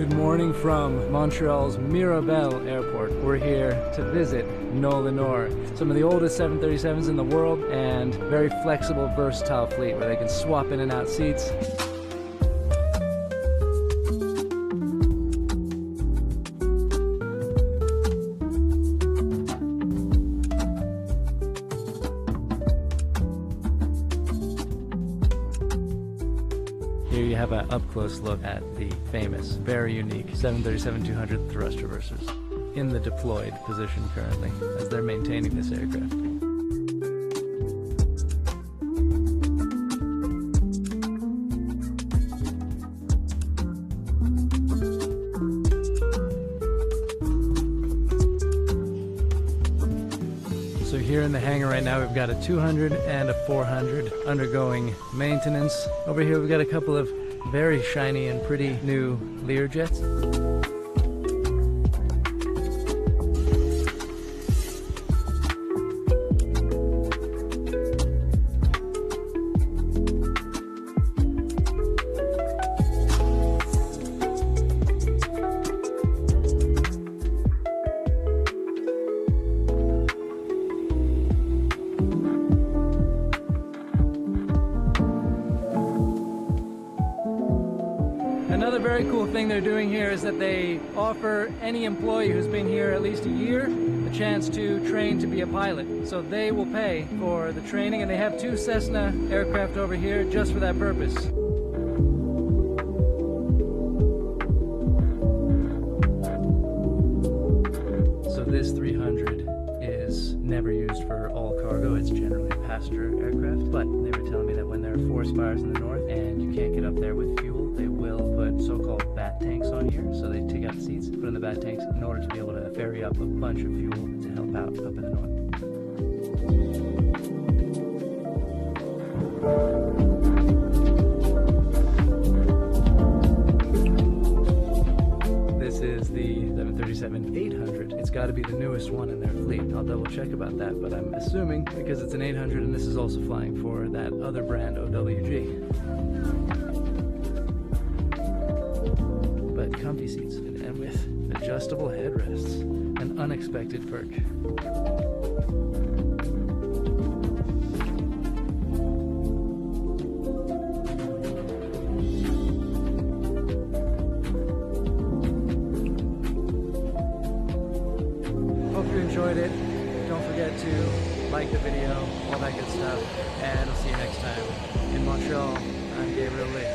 Good morning from Montreal's Mirabel Airport. We're here to visit NOLINOR, some of the oldest 737s in the world, and very flexible, versatile fleet where they can swap in and out seats. Here you have an up-close look at the famous, very unique 737-200 thrust reversers in the deployed position currently as they're maintaining this aircraft. So here in the hangar right now we've got a 200 and a 400 undergoing maintenance. Over here we've got a couple of very shiny and pretty new Learjets. Another very cool thing they're doing here is that they offer any employee who's been here at least a year a chance to train to be a pilot. So they will pay for the training, and they have 2 Cessna aircraft over here just for that purpose. So this 300 is never used for all cargo. It's generally a passenger aircraft, but they were telling me that when there are forest fires in the north and you can't get up there with fuel, they will put so-called bat tanks on here. So they take out the seats, put in the bat tanks in order to be able to ferry up a bunch of fuel to help out up in the north. This is the 737-800. It's got to be the newest one in their fleet. I'll double check about that, but I'm assuming because it's an 800 and this is also flying for that other brand, OWG. But comfy seats and with adjustable headrests, an unexpected perk. Hope you enjoyed it. Don't forget to like the video, all that good stuff, and I'll see you next time. In Montreal, I'm Gabriel Lee.